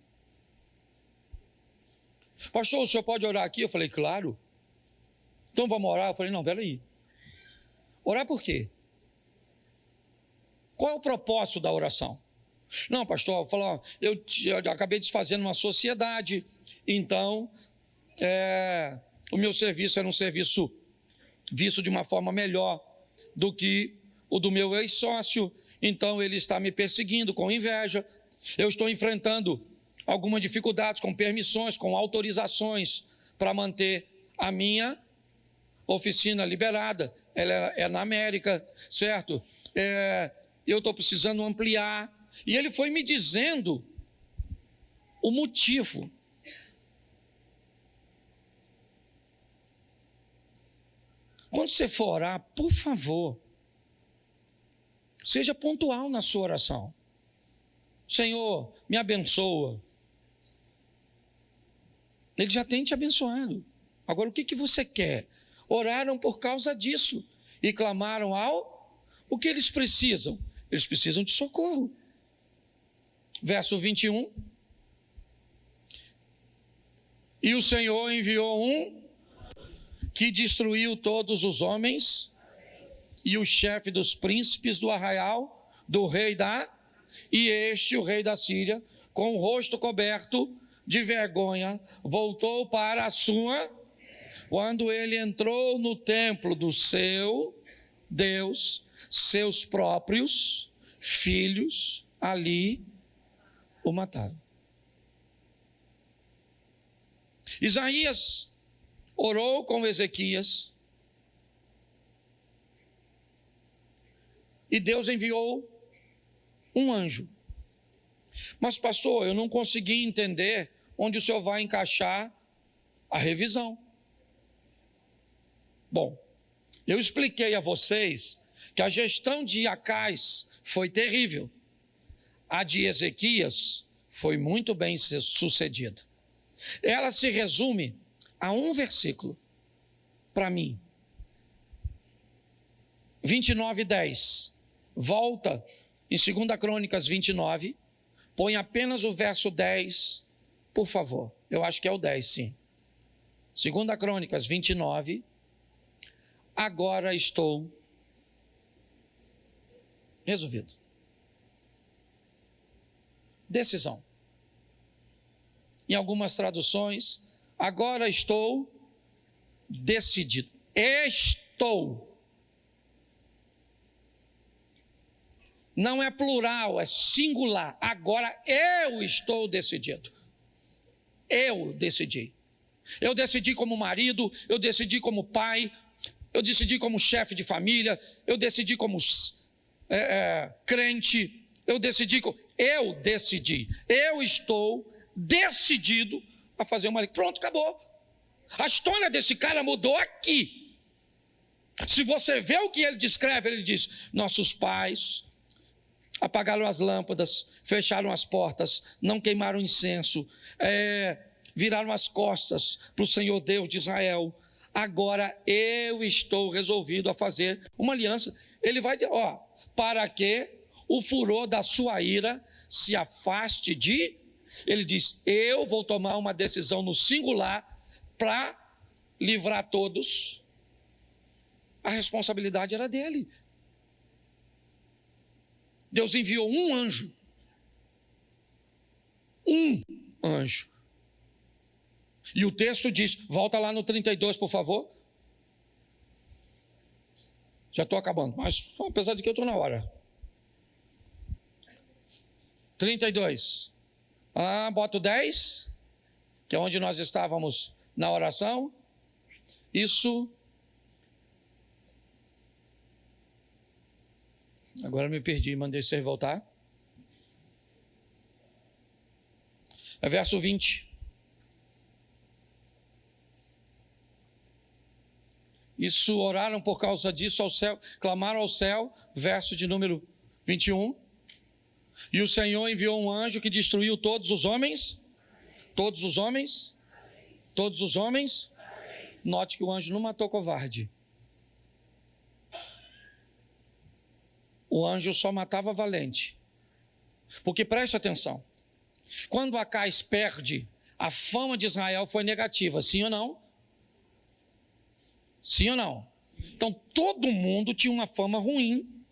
Pastor, o senhor pode orar aqui? Eu falei, claro. Então vamos orar? Eu falei, não, peraí. Orar por quê? Qual é o propósito da oração? Não, pastor, eu acabei desfazendo uma sociedade, então o meu serviço era um serviço visto de uma forma melhor do que o do meu ex-sócio, então ele está me perseguindo com inveja, eu estou enfrentando algumas dificuldades com permissões, com autorizações para manter a minha oficina liberada, ela é na América, certo? Eu estou precisando ampliar, e ele foi me dizendo o motivo. Quando você for orar, por favor, seja pontual na sua oração. Senhor, me abençoa. Ele já tem te abençoado. Agora, o que você quer? Oraram por causa disso e clamaram o que eles precisam? Eles precisam de socorro. Verso 21. E o Senhor enviou que destruiu todos os homens e o chefe dos príncipes do arraial do rei o rei da Síria, com o rosto coberto de vergonha, voltou para a sua. Quando ele entrou no templo do seu Deus, seus próprios filhos ali o mataram. Isaías orou com Ezequias e Deus enviou um anjo. Mas, pastor, eu não consegui entender onde o senhor vai encaixar a revisão. Bom, eu expliquei a vocês que a gestão de Acais foi terrível. A de Ezequias foi muito bem sucedida. Ela se resume a um versículo, para mim. 29:10. Volta em 2 Crônicas 29, põe apenas o verso 10, por favor. Eu acho que é o 10, sim. 2 Crônicas 29. Agora estou resolvido. Decisão. Em algumas traduções, agora estou decidido. Estou. Não é plural, é singular. Agora eu estou decidido. Eu decidi. Eu decidi como marido, eu decidi como pai, eu decidi como chefe de família, eu decidi como crente, eu decidi. Eu estou decidido a fazer uma lei. Pronto, acabou. A história desse cara mudou aqui. Se você vê o que ele descreve, ele diz: nossos pais apagaram as lâmpadas, fecharam as portas, não queimaram incenso, viraram as costas para o Senhor Deus de Israel. Agora eu estou resolvido a fazer uma aliança. Ele vai dizer, para que o furor da sua ira se afaste de... Ele diz, eu vou tomar uma decisão no singular para livrar todos. A responsabilidade era dele. Deus enviou um anjo. Um anjo. E o texto diz, volta lá no 32, por favor. Já estou acabando, mas apesar de que eu estou na hora. 32. Bota o 10, que é onde nós estávamos na oração. Isso. Agora me perdi, mandei você voltar. É verso 20. Isso, oraram por causa disso ao céu, clamaram ao céu, verso de número 21. E o Senhor enviou um anjo que destruiu todos os homens. Todos os homens. Todos os homens. Note que o anjo não matou covarde. O anjo só matava valente. Porque preste atenção. Quando Acais perde, a fama de Israel foi negativa, sim ou não? Sim ou não? Então todo mundo tinha uma fama ruim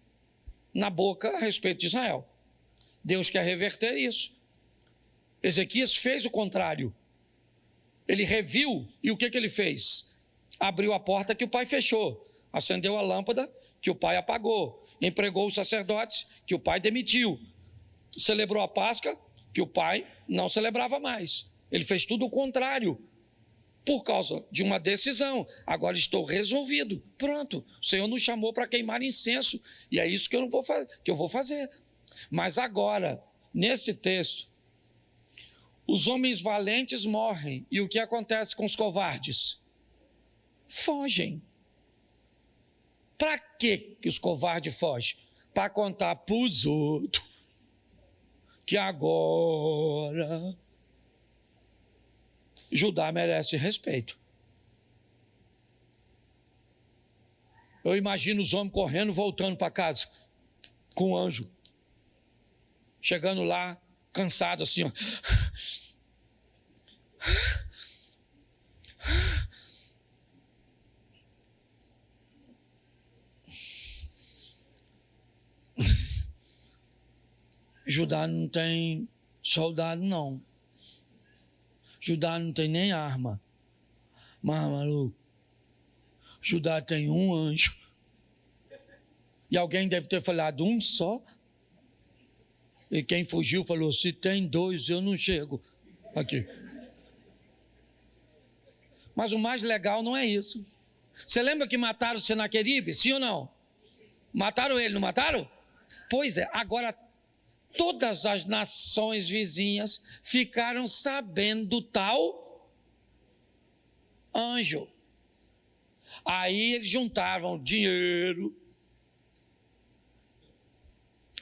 na boca a respeito de Israel. Deus quer reverter isso. Ezequias fez o contrário. Ele reviu, e o que ele fez? Abriu a porta que o pai fechou, acendeu a lâmpada que o pai apagou, empregou os sacerdotes que o pai demitiu, celebrou a Páscoa que o pai não celebrava mais. Ele fez tudo o contrário, por causa de uma decisão. Agora estou resolvido, pronto, o Senhor nos chamou para queimar incenso, e é isso que eu vou fazer. Mas agora, nesse texto, os homens valentes morrem, e o que acontece com os covardes? Fogem. Para que os covardes fogem? Para contar para os outros que agora Judá merece respeito. Eu imagino os homens correndo, voltando para casa, com o anjo. Chegando lá, cansado assim, ó. Judá não tem soldado, não. Judá não tem nem arma. Mas, maluco, Judá tem um anjo. E alguém deve ter falado, um só? E quem fugiu falou, se tem dois, eu não chego aqui. Mas o mais legal não é isso. Você lembra que mataram o Senaqueribe? Sim ou não? Mataram ele, não mataram? Pois é, agora todas as nações vizinhas ficaram sabendo do tal anjo. Aí eles juntavam dinheiro,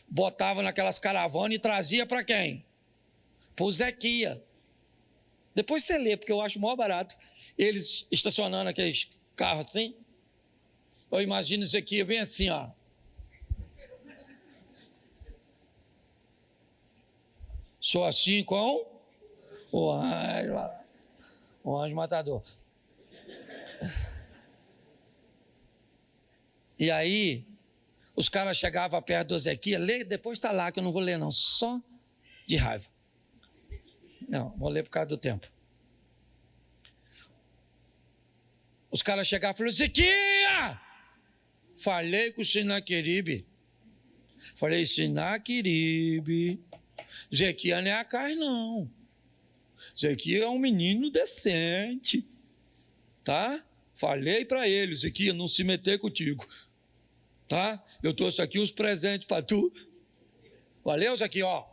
botavam naquelas caravanas e trazia para quem? Para o Zequia. Depois você lê, porque eu acho mó barato. Eles estacionando aqueles carros assim. Eu imagino Zequia bem assim, ó. Sou assim com o anjo matador. E aí, os caras chegavam perto do Ezequiel, lê, depois está lá, que eu não vou ler não, só de raiva. Não, vou ler por causa do tempo. Os caras chegavam e falaram, Ezequiel! Falei com o Senaqueribe. Falei, Senaqueribe, Ezequiel não é a carne, não. Ezequiel é um menino decente, tá? Falei para ele, Ezequiel, não se meter contigo, tá? Eu trouxe aqui os presentes para tu. Valeu, Ezequiel, ó.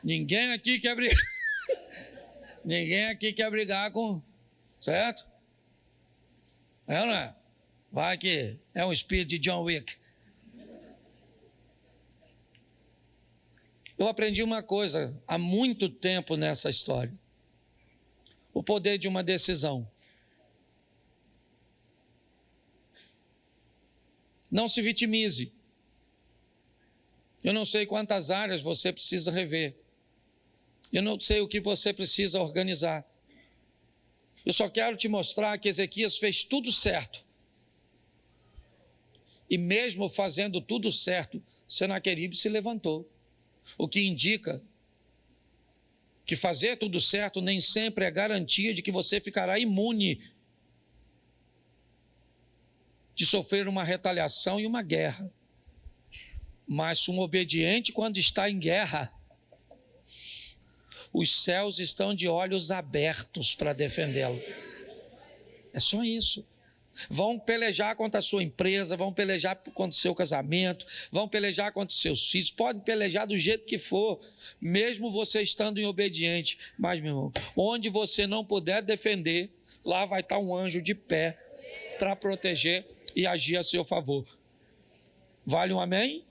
Ninguém aqui quer brigar. Ninguém aqui quer brigar com... Certo? É ou não é? Vai que é um espírito de John Wick. Eu aprendi uma coisa há muito tempo nessa história. O poder de uma decisão. Não se vitimize. Eu não sei quantas áreas você precisa rever. Eu não sei o que você precisa organizar. Eu só quero te mostrar que Ezequias fez tudo certo. E mesmo fazendo tudo certo, Senaqueribe se levantou. O que indica que fazer tudo certo nem sempre é garantia de que você ficará imune de sofrer uma retaliação e uma guerra. Mas um obediente, quando está em guerra, os céus estão de olhos abertos para defendê-lo. É só isso. Vão pelejar contra a sua empresa, vão pelejar contra o seu casamento, vão pelejar contra os seus filhos, podem pelejar do jeito que for, mesmo você estando em obediente. Mas, meu irmão, onde você não puder defender, lá vai estar um anjo de pé para proteger e agir a seu favor. Vale um amém?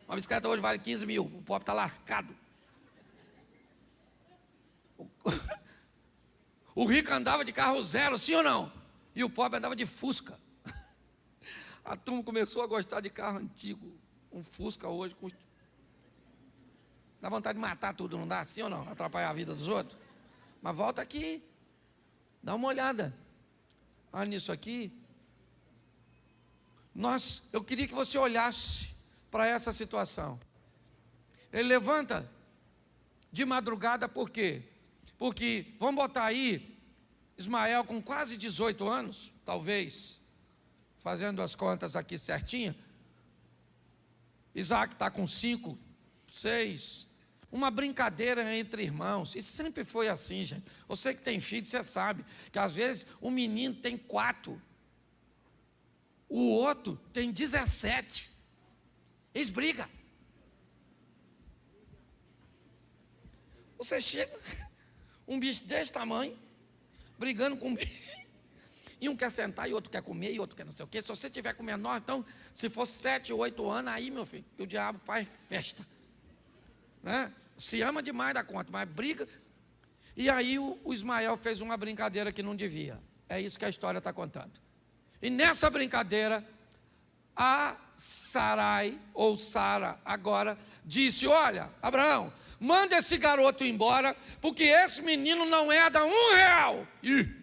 Uma bicicleta hoje vale 15 mil, o pobre está lascado. O rico andava de carro zero, sim ou não? E o pobre andava de Fusca. A turma começou a gostar de carro antigo. Um Fusca hoje custa. Dá vontade de matar tudo, não dá? Sim ou não? Atrapalhar a vida dos outros? Mas volta aqui. Dá uma olhada. Olha nisso aqui. Eu queria que você olhasse para essa situação. Ele levanta de madrugada, por quê? Porque, vamos botar aí, Ismael com quase 18 anos, talvez, fazendo as contas aqui certinha, Isaac está com 5, 6, uma brincadeira entre irmãos, e sempre foi assim, gente. Você que tem filho, você sabe, que às vezes um menino tem 4, o outro tem 17, eles brigam. Você chega, um bicho desse tamanho, brigando com um bicho, e um quer sentar, e outro quer comer, e outro quer não sei o quê. Se você tiver com menor, então, se for 7, 8 anos, aí, meu filho, o diabo faz festa, né? Se ama demais da conta, mas briga. E aí o Ismael fez uma brincadeira que não devia. É isso que a história está contando. E nessa brincadeira, a Sarai, ou Sara agora, disse: olha, Abraão, manda esse garoto embora, porque esse menino não é da R$1.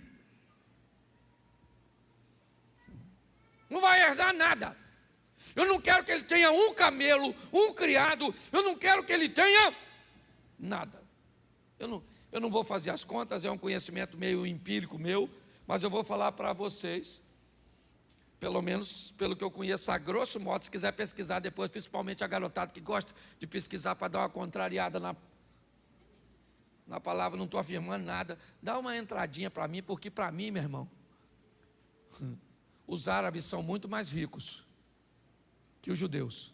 Não vai herdar nada. Eu não quero que ele tenha um camelo, um criado. Eu não quero que ele tenha nada. Eu não vou fazer as contas, é um conhecimento meio empírico meu, mas eu vou falar para vocês, pelo menos pelo que eu conheço a grosso modo. Se quiser pesquisar depois, principalmente a garotada que gosta de pesquisar para dar uma contrariada na palavra, não estou afirmando nada, dá uma entradinha para mim, porque para mim, meu irmão, os árabes são muito mais ricos que os judeus.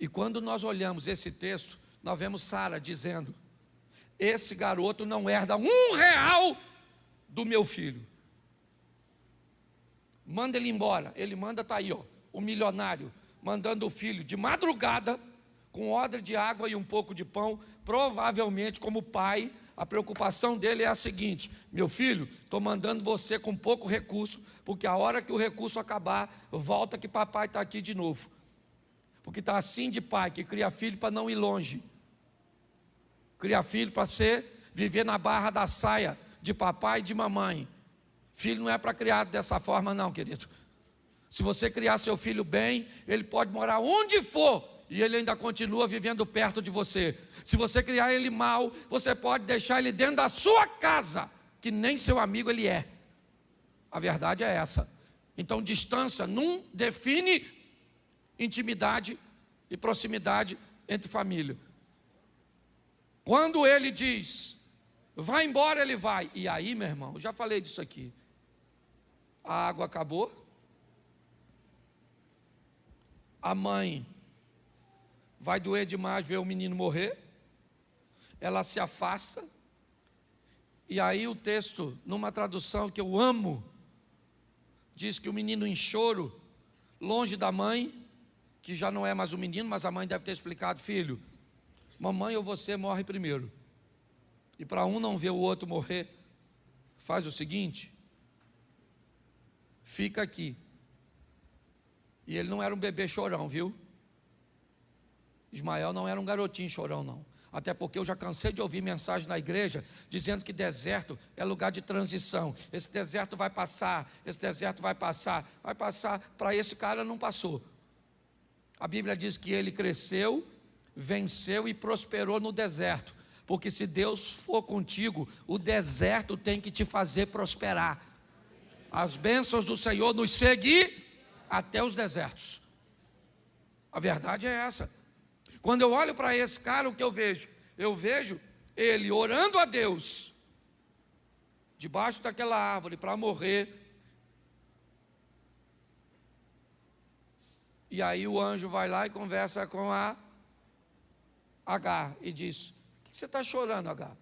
E quando nós olhamos esse texto, nós vemos Sara dizendo: esse garoto não herda R$1 do meu filho. Manda ele embora. Ele manda, está aí, ó, o milionário, mandando o filho de madrugada, com odre de água e um pouco de pão. Provavelmente, como pai, a preocupação dele é a seguinte: meu filho, estou mandando você com pouco recurso, porque a hora que o recurso acabar, volta que papai está aqui de novo. Porque está assim de pai, que cria filho para não ir longe. Cria filho para viver na barra da saia de papai e de mamãe. Filho não é para criar dessa forma não, querido. Se você criar seu filho bem, ele pode morar onde for, e ele ainda continua vivendo perto de você. Se você criar ele mal, você pode deixar ele dentro da sua casa, que nem seu amigo ele é. A verdade é essa. Então, distância não define intimidade e proximidade entre família. Quando ele diz, vai embora, ele vai. E aí, meu irmão, eu já falei disso aqui. A água acabou. A mãe vai doer demais ver o menino morrer. Ela se afasta. E aí o texto, numa tradução que eu amo, diz que o menino em choro, longe da mãe, que já não é mais um menino, mas a mãe deve ter explicado: filho, mamãe ou você morre primeiro. E para um não ver o outro morrer, faz o seguinte: fica aqui. E ele não era um bebê chorão, viu? Ismael não era um garotinho chorão, não. Até porque eu já cansei de ouvir mensagem na igreja dizendo que deserto é lugar de transição. Esse deserto vai passar, esse deserto vai passar. Vai passar, para esse cara não passou. A Bíblia diz que ele cresceu, venceu e prosperou no deserto. Porque se Deus for contigo, o deserto tem que te fazer prosperar. As bênçãos do Senhor nos seguem até os desertos. A verdade é essa. Quando eu olho para esse cara, o que eu vejo? Eu vejo ele orando a Deus, debaixo daquela árvore para morrer. E aí o anjo vai lá e conversa com a Agar e diz: o que você está chorando, Agar? O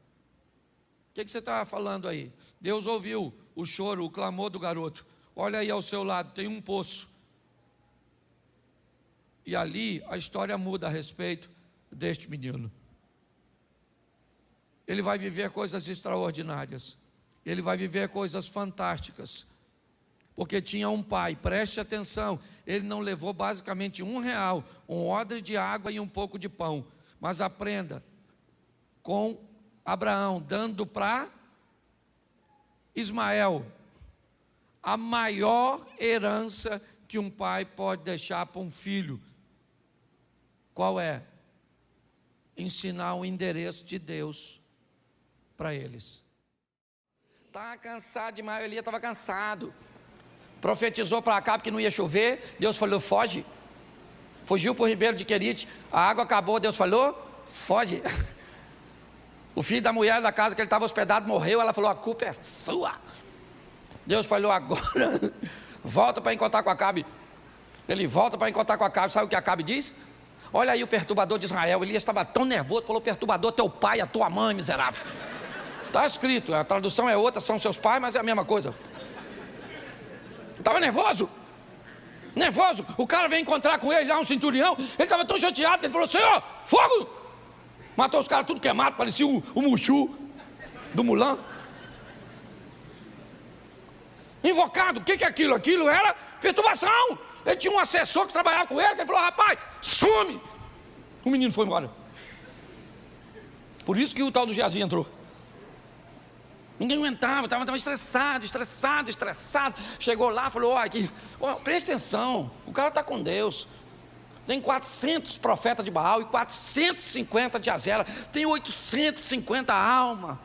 que você está falando aí? Deus ouviu o choro, o clamor do garoto. Olha aí ao seu lado, tem um poço. E ali a história muda a respeito deste menino. Ele vai viver coisas extraordinárias. Ele vai viver coisas fantásticas. Porque tinha um pai, preste atenção, ele não levou basicamente R$1, um odre de água e um pouco de pão. Mas aprenda, com Abraão dando para Ismael a maior herança que um pai pode deixar para um filho. Qual é? Ensinar o endereço de Deus para eles. Estava cansado demais, Elias estava cansado. Profetizou para Acabe que não ia chover, Deus falou, foge. Fugiu para o ribeiro de Querite, a água acabou, Deus falou, foge. O filho da mulher da casa que ele estava hospedado morreu, ela falou, a culpa é sua. Deus falou, agora volta para encontrar com Acabe. Ele volta para encontrar com Acabe, sabe o que Acabe diz? Olha aí o perturbador de Israel, Elias estava tão nervoso, falou, perturbador, teu pai, a tua mãe, miserável. Está escrito, a tradução é outra, são seus pais, mas é a mesma coisa. Estava nervoso, o cara veio encontrar com ele lá, um centurião, ele estava tão chateado, que ele falou, Senhor, fogo, matou os caras tudo queimado, parecia o Mushu do Mulan, invocado. O que é aquilo? Aquilo era perturbação. Ele tinha um assessor que trabalhava com ele, que ele falou, rapaz, some, o menino foi embora. Por isso que o tal do Geazi entrou. Ninguém aguentava, estava estressado. Chegou lá, falou, aqui, presta atenção, o cara está com Deus. Tem 400 profetas de Baal e 450 de Azera. Tem 850 almas.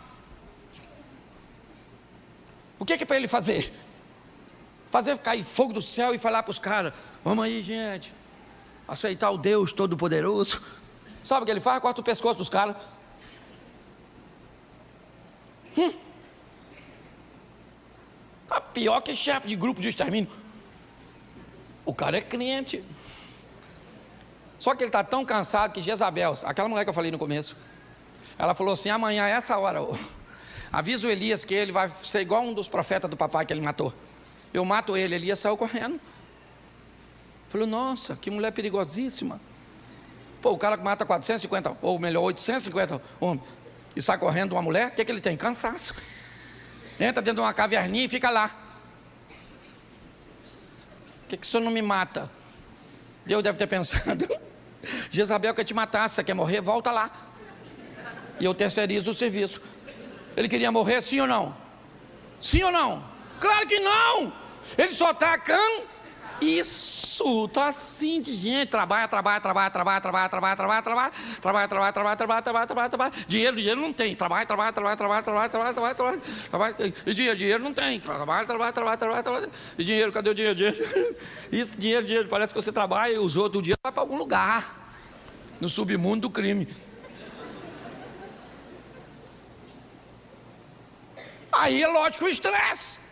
O que é para ele fazer? Fazer cair fogo do céu e falar para os caras, vamos aí, gente, aceitar o Deus Todo-Poderoso. Sabe o que ele faz? Corta o pescoço dos caras. Tá pior que chefe de grupo de extermínio. O cara é crente. Só que ele está tão cansado que Jezabel, aquela mulher que eu falei no começo, ela falou assim, amanhã, essa hora, avisa o Elias que ele vai ser igual um dos profetas do papai que ele matou. Eu mato ele. Elias saiu correndo. Falou, nossa, que mulher perigosíssima. Pô, o cara que mata 450, ou melhor, 850 homens, e sai correndo de uma mulher, o que ele tem? Cansaço. Entra dentro de uma caverninha e fica lá. Por que o senhor não me mata? Deus deve ter pensado, Jezabel quer te matar, se você quer morrer, volta lá. E eu terceirizo o serviço. Ele queria morrer, sim ou não? Sim ou não? Claro que não! Ele só está Isso, tá assim de gente, trabalha. Dinheiro não tem, trabalha. E dinheiro não tem, trabalha. E dinheiro, cadê o dinheiro? Isso, dinheiro, parece que você trabalha e os outros o dinheiro vai para algum lugar, no submundo do crime. Aí é lógico o estresse.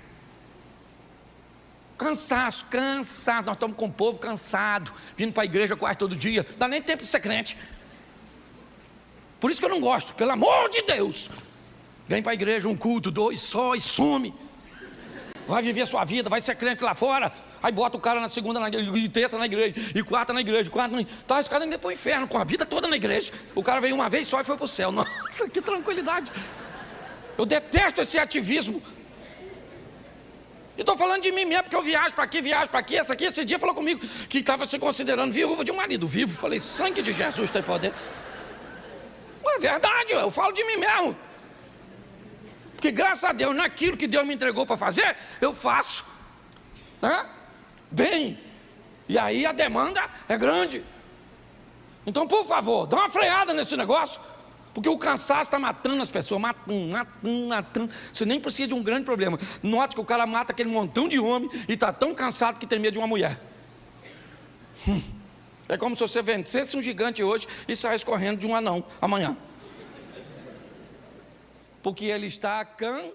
Cansaço, nós estamos com o povo cansado, vindo para a igreja quase todo dia, não dá nem tempo de ser crente. Por isso que eu não gosto, pelo amor de Deus. Vem para a igreja, um culto, 2 só e some. Vai viver a sua vida, vai ser crente lá fora. Aí bota o cara na segunda na igreja, e terça na igreja, e quarta na igreja, tá, esse cara indo para o inferno, com a vida toda na igreja. O cara veio uma vez só e foi para o céu. Nossa, que tranquilidade. Eu detesto esse ativismo. E estou falando de mim mesmo, porque eu viajo para aqui, esse dia falou comigo que estava se considerando viúva de um marido vivo. Falei, sangue de Jesus tem poder. É verdade, eu falo de mim mesmo. Porque graças a Deus, naquilo que Deus me entregou para fazer, eu faço, né? Bem. E aí a demanda é grande. Então, por favor, dá uma freada nesse negócio. Porque o cansaço está matando as pessoas, matando. Você nem precisa de um grande problema. Note que o cara mata aquele montão de homem e está tão cansado que tem medo de uma mulher. É como se você vencesse um gigante hoje e saísse correndo de um anão amanhã. Porque ele está cansado.